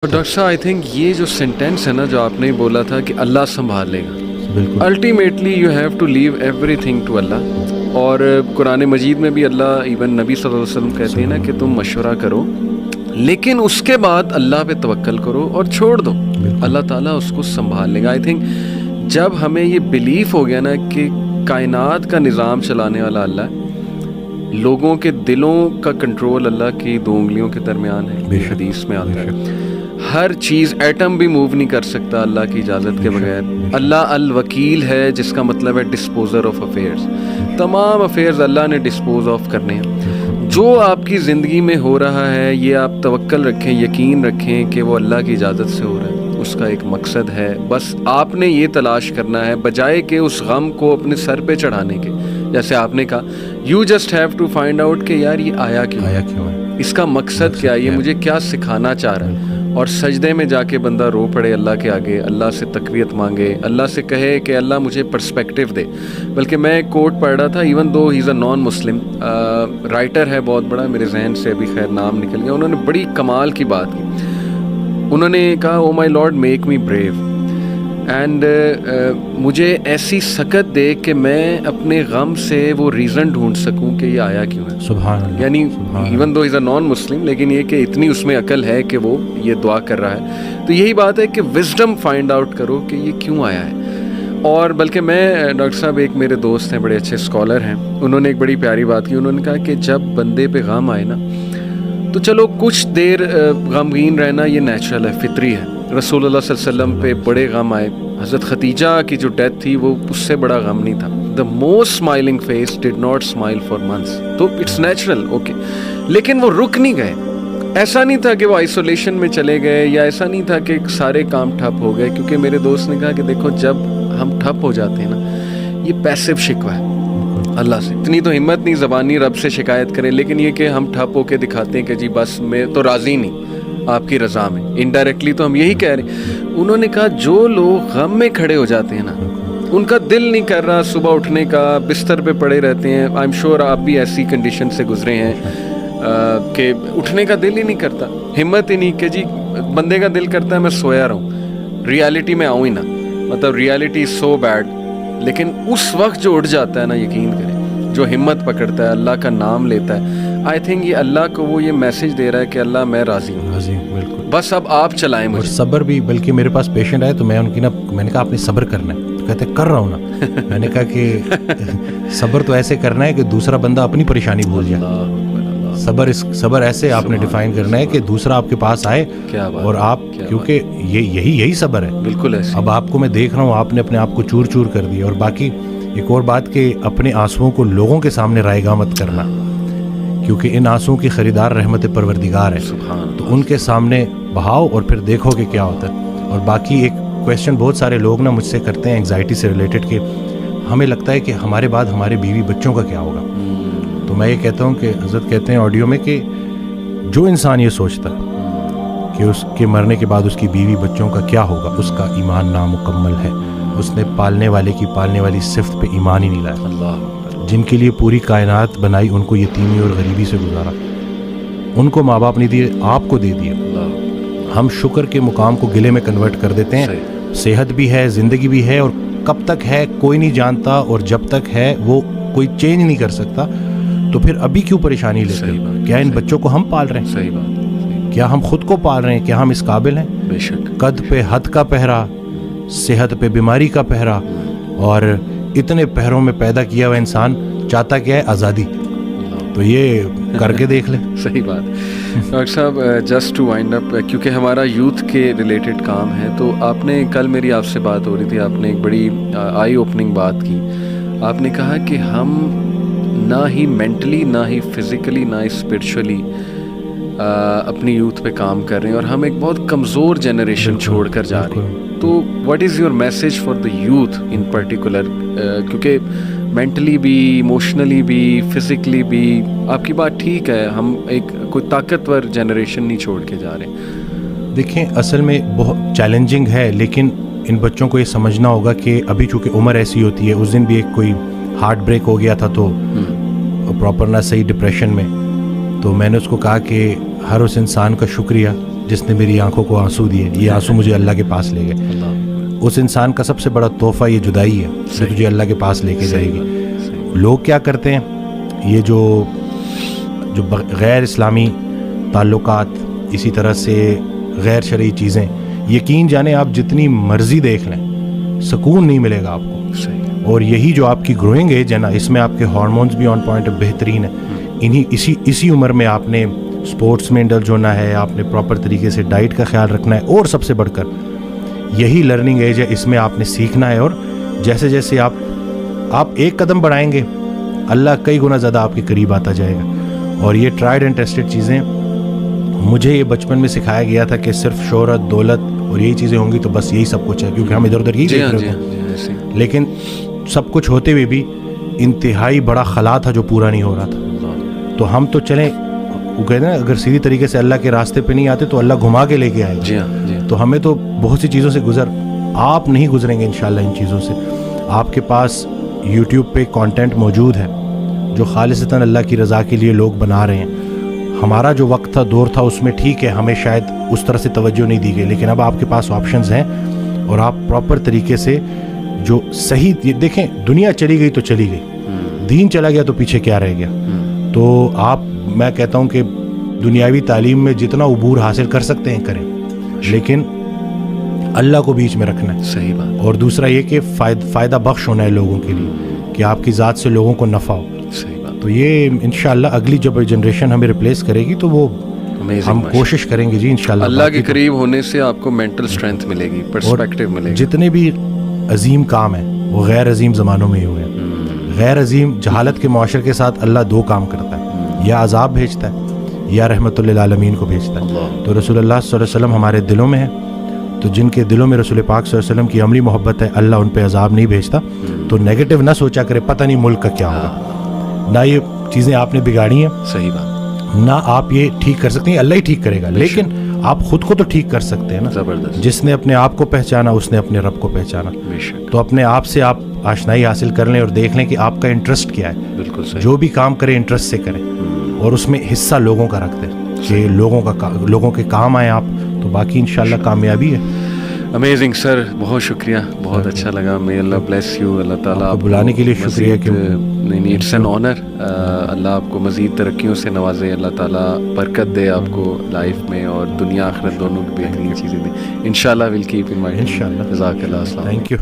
اور ڈاکٹر صاحب I think یہ جو سینٹینس ہے نا جو آپ نے بولا تھا کہ اللہ سنبھال لے گا، بالکل ultimately you have to leave everything to اللہ. اور قرآن مجید میں بھی اللہ ایون نبی صلی اللہ علیہ وسلم کہتے ہیں نا کہ تم مشورہ کرو لیکن اس کے بعد اللہ پہ توکل کرو اور چھوڑ دو، اللہ تعالیٰ اس کو سنبھال لے گا. آئی تھنک جب ہمیں یہ بلیف ہو گیا نا کہ کائنات کا نظام چلانے والا اللہ ہے، لوگوں کے دلوں کا کنٹرول اللہ کی دو انگلیوں کے درمیان ہے، حدیث میں آتا ہے، ہر چیز ایٹم بھی موو نہیں کر سکتا اللہ کی اجازت کے بغیر. اللہ الوکیل ہے جس کا مطلب ہے ڈسپوزر آف افیئرز، تمام افیئرز اللہ نے ڈسپوز آف کرنے ہیں. جو آپ کی زندگی میں ہو رہا ہے یہ آپ توکل رکھیں، یقین رکھیں کہ وہ اللہ کی اجازت سے ہو رہا ہے، اس کا ایک مقصد ہے. بس آپ نے یہ تلاش کرنا ہے بجائے کہ اس غم کو اپنے سر پہ چڑھانے کے. جیسے آپ نے کہا you just have to find out کہ یار یہ آیا کیوں ہے، اس کا مقصد کیا ہے، یہ مجھے کیا سکھانا چاہ رہا ہے. اور سجدے میں جا کے بندہ رو پڑے اللہ کے آگے، اللہ سے تقویت مانگے، اللہ سے کہے کہ اللہ مجھے پرسپیکٹیو دے. بلکہ میں ایک کوٹ پڑھ رہا تھا، ایون دو ہی از اے نان مسلم رائٹر ہے بہت بڑا، میرے ذہن سے ابھی خیر نام نکل گیا، انہوں نے بڑی کمال کی بات کی. انہوں نے کہا oh my lord make me brave and مجھے ایسی سکت دے کہ میں اپنے غم سے وہ ریزن ڈھونڈ سکوں کہ یہ آیا کیوں ہے. سبحان اللہ. یعنی ایون دو از اے نان مسلم لیکن یہ کہ اتنی اس میں عقل ہے کہ وہ یہ دعا کر رہا ہے. تو یہی بات ہے کہ وزڈم فائنڈ آؤٹ کرو کہ یہ کیوں آیا ہے. اور بلکہ میں ڈاکٹر صاحب ایک میرے دوست ہیں بڑے اچھے اسکالر ہیں، انہوں نے ایک بڑی پیاری بات کی. انہوں نے کہا کہ جب بندے پہ غم آئے نا تو چلو کچھ دیر غمگین رہنا یہ نیچرل ہے، فطری ہے. رسول اللہ صلی اللہ علیہ وسلم پہ بڑے غم آئے، حضرت خدیجہ کی جو ڈیتھ تھی وہ اس سے بڑا غم نہیں تھا. The most smiling face did not smile for months, تو اٹس نیچرل اوکے. لیکن وہ رک نہیں گئے، ایسا نہیں تھا کہ وہ آئسولیشن میں چلے گئے، یا ایسا نہیں تھا کہ سارے کام ٹھپ ہو گئے. کیونکہ میرے دوست نے کہا کہ دیکھو جب ہم ٹھپ ہو جاتے ہیں نا یہ پیسو شکوہ ہے اللہ سے. اتنی تو ہمت نہیں زبانی رب سے شکایت کریں، لیکن یہ کہ ہم ٹھپ ہو کے دکھاتے ہیں کہ جی بس میں تو راضی نہیں آپ کی رضا میں، انڈائریکٹلی تو ہم یہی کہہ رہے ہیں. انہوں نے کہا جو لوگ غم میں کھڑے ہو جاتے ہیں نا ان کا دل نہیں کر رہا صبح اٹھنے کا، بستر پہ پڑے رہتے ہیں. آئی ایم شیور آپ بھی ایسی کنڈیشن سے گزرے ہیں کہ اٹھنے کا دل ہی نہیں کرتا، ہمت ہی نہیں کہ جی بندے کا دل کرتا ہے میں سویا رہوں، ریالٹی میں آؤں ہی نہ، مطلب ریالٹی از سو بیڈ. لیکن اس وقت جو اٹھ جاتا ہے نا یقین کریں، جو ہمت پکڑتا ہے اللہ کا نام لیتا ہے، آئی تھنک یہ اللہ کو وہ یہ میسج دے رہا ہے کہ اللہ میں راضی ہوں، بالکل. بس اب آپ چلائیں مجھے. اور صبر بھی، بلکہ میرے پاس پیشنٹ آئے تو میں ان کی میں نے کہا آپ نے صبر کرنا ہے، تو کہتے کر رہا ہوں نا. میں نے کہا کہ صبر تو ایسے کرنا ہے کہ دوسرا بندہ اپنی پریشانی بھول جائے. صبر ایسے آپ نے ڈیفائن کرنا ہے کہ دوسرا آپ کے پاس آئے اور آپ، کیونکہ یہی صبر ہے. بالکل ایسے. اب آپ کو میں دیکھ رہا ہوں آپ نے اپنے آپ کو چور چور کر دیا. اور باقی ایک اور بات کہ اپنے آنسوؤں کو لوگوں کے سامنے رائے گاہ مت کرنا، کیونکہ ان آنسوؤں کی خریدار رحمت پروردگار ہے، تو ان کے سامنے بہاؤ اور پھر دیکھو کہ کیا ہوتا ہے. اور باقی ایک کویسچن بہت سارے لوگ نا مجھ سے کرتے ہیں انگزائٹی سے ریلیٹڈ کہ ہمیں لگتا ہے کہ ہمارے بعد ہمارے بیوی بچوں کا کیا ہوگا. تو میں یہ کہتا ہوں کہ حضرت کہتے ہیں آڈیو میں کہ جو انسان یہ سوچتا ہے کہ اس کے مرنے کے بعد اس کی بیوی بچوں کا کیا ہوگا، اس کا ایمان نامکمل ہے. اس نے پالنے والے کی پالنے والی صفت پہ ایمان ہی نہیں لایا. اللہ جن کے لیے پوری کائنات بنائی ان کو یتیمی اور غریبی سے گزارا، ان کو ماں باپ نہیں دیے، آپ کو دے دیے. ہم شکر کے مقام کو گلے میں کنورٹ کر دیتے ہیں. صحت بھی ہے، زندگی بھی ہے، اور کب تک ہے کوئی نہیں جانتا، اور جب تک ہے وہ کوئی چینج نہیں کر سکتا. تو پھر ابھی کیوں پریشانی لیتے ہیں؟ کیا ان بچوں کو ہم پال رہے ہیں؟ صحیح بات. کیا ہم خود کو پال رہے ہیں؟ کیا ہم اس قابل ہیں؟ بے شک. قد پہ حد کا پہرا، صحت پہ بیماری کا پہرا، اور اتنے پہروں میں پیدا کیا ہوا انسان چاہتا کیا ہے؟ آزادی. تو یہ کر کے دیکھ لیں. صحیح بات. ڈاکٹر صاحب جسٹ ٹو وائنڈ اپ، کیونکہ ہمارا یوتھ کے ریلیٹڈ کام ہے، تو آپ نے کل میری آپ سے بات ہو رہی تھی، آپ نے ایک بڑی آئی اوپننگ بات کی. آپ نے کہا کہ ہم نہ ہی مینٹلی، نہ ہی فزیکلی، نہ ہی اسپرچولی اپنی یوتھ پہ کام کر رہے ہیں، اور ہم ایک بہت کمزور جنریشن چھوڑ کر جا رہے ہیں. تو what is your message for the youth in particular? کیونکہ مینٹلی بھی، ایموشنلی بھی، فزیکلی بھی آپ کی بات ٹھیک ہے، ہم ایک کوئی طاقتور جنریشن نہیں چھوڑ کے جا رہے. دیکھیں اصل میں بہت چیلنجنگ ہے، لیکن ان بچوں کو یہ سمجھنا ہوگا کہ ابھی چونکہ عمر ایسی ہوتی ہے. اس دن بھی ایک کوئی ہارٹ بریک ہو گیا تھا تو پراپر نہ صحیح ڈپریشن میں، تو میں نے اس کو کہا کہ ہر اس انسان کا شکریہ جس نے میری آنکھوں کو آنسو دیے, یہ آنسو مجھے اللہ کے پاس لے گئے. اس انسان کا سب سے بڑا تحفہ یہ جدائی ہے جو تجھے اللہ کے پاس لے کے جائے گی. لوگ کیا کرتے ہیں, یہ جو غیر اسلامی تعلقات, اسی طرح سے غیر شرعی چیزیں, یقین جانیں آپ جتنی مرضی دیکھ لیں سکون نہیں ملے گا آپ کو. اور یہی جو آپ کی گروئنگ ایج ہے نا, اس میں آپ کے ہارمونز بھی آن پوائنٹ بہترین ہیں. اسی عمر میں آپ نے اسپورٹس میں انڈلج ہونا ہے, آپ نے پراپر طریقے سے ڈائٹ کا خیال رکھنا ہے, اور سب سے بڑھ کر یہی لرننگ ایج ہے, اس میں آپ نے سیکھنا ہے. اور جیسے جیسے آپ ایک قدم بڑھائیں گے اللہ کئی گنا زیادہ آپ کے قریب آتا جائے گا. اور یہ ٹرائیڈ اینڈ ٹیسٹڈ چیزیں, مجھے یہ بچپن میں سکھایا گیا تھا کہ صرف شہرت, دولت اور یہی چیزیں ہوں گی تو بس یہی سب کچھ ہے, کیونکہ ہم ادھر ادھر یہی دیکھ رہے ہیں. لیکن سب کچھ ہوتے ہوئے بھی انتہائی بڑا خلا تھا جو پورا نہیں ہو رہا تھا. تو ہم تو چلیں, وہ کہتے ہیں اگر سیدھی طریقے سے اللہ کے راستے پہ نہیں آتے تو اللہ گھما کے لے کے آئے گا. تو ہمیں تو بہت سی چیزوں سے آپ نہیں گزریں گے انشاءاللہ ان چیزوں سے. آپ کے پاس یوٹیوب پہ کانٹینٹ موجود ہے جو خالصتاً اللہ کی رضا کے لیے لوگ بنا رہے ہیں. ہمارا جو وقت تھا, دور تھا, اس میں ٹھیک ہے ہمیں شاید اس طرح سے توجہ نہیں دی گئی, لیکن اب آپ کے پاس آپشنز ہیں اور آپ پراپر طریقے سے جو صحیح, دیکھیں دنیا چلی گئی تو چلی گئی, دین چلا گیا تو پیچھے کیا رہ گیا. تو میں کہتا ہوں کہ دنیاوی تعلیم میں جتنا عبور حاصل کر سکتے ہیں کریں, لیکن اللہ کو بیچ میں رکھنا ہے. صحیح بات. اور دوسرا یہ کہ فائدہ بخش ہونا ہے لوگوں کے لیے, کہ آپ کی ذات سے لوگوں کو نفع ہو. صحیح بات. تو یہ انشاءاللہ اگلی جب جنریشن ہمیں ریپلیس کرے گی تو وہ ہم کوشش کریں گے جی انشاءاللہ. اللہ کے قریب ہونے سے آپ کو مینٹل اسٹرینتھ ملے گی, پرسپیکٹیو ملے گی. جتنے بھی عظیم کام ہیں وہ غیر عظیم زمانوں میں ہی ہوئے ہیں. غیر عظیم جہالت کے معاشرے کے ساتھ اللہ دو کام کرتا ہے, یا عذاب بھیجتا ہے یا رحمت للعالمین کو بھیجتا ہے. تو رسول اللہ صلی اللہ علیہ وسلم ہمارے دلوں میں ہے, تو جن کے دلوں میں رسول پاک صلی اللہ علیہ وسلم کی عملی محبت ہے اللہ ان پہ عذاب نہیں بھیجتا. تو نیگیٹو نہ سوچا کرے پتہ نہیں ملک کا کیا ہوگا, نہ یہ چیزیں آپ نے بگاڑی ہیں, صحیح بات, نہ آپ یہ ٹھیک کر سکتے ہیں, اللہ ہی ٹھیک کرے گا. لیکن آپ خود کو تو ٹھیک کر سکتے ہیں نا. زبردست. جس نے اپنے آپ کو پہچانا اس نے اپنے رب کو پہچانا. تو اپنے آپ سے آپ آشنائی حاصل کر لیں اور دیکھ لیں کہ آپ کا انٹرسٹ کیا ہے. بالکل صحیح. جو بھی کام کریں انٹرسٹ سے کریں, اور اس میں حصہ لوگوں کا رکھ دیں کہ لوگوں کے کام آئیں آپ, تو باقی انشاءاللہ کامیابی ہے. امیزنگ سر, بہت شکریہ, بہت اچھا لگا. may اللہ بلیس یو. اللہ تعالیٰ آپ کو بلانے کے لیے شکریہ. کہ نہیں, اٹس این آنر. اللہ آپ کو مزید ترقیوں سے نوازے, اللہ تعالیٰ برکت دے آپ کو لائف میں, اور دنیا آخرت دونوں کی بہترین چیزیں دیں انشاءاللہ. ول کیپ ان مائنڈ انشاءاللہ. جزاک اللہ. Thank you.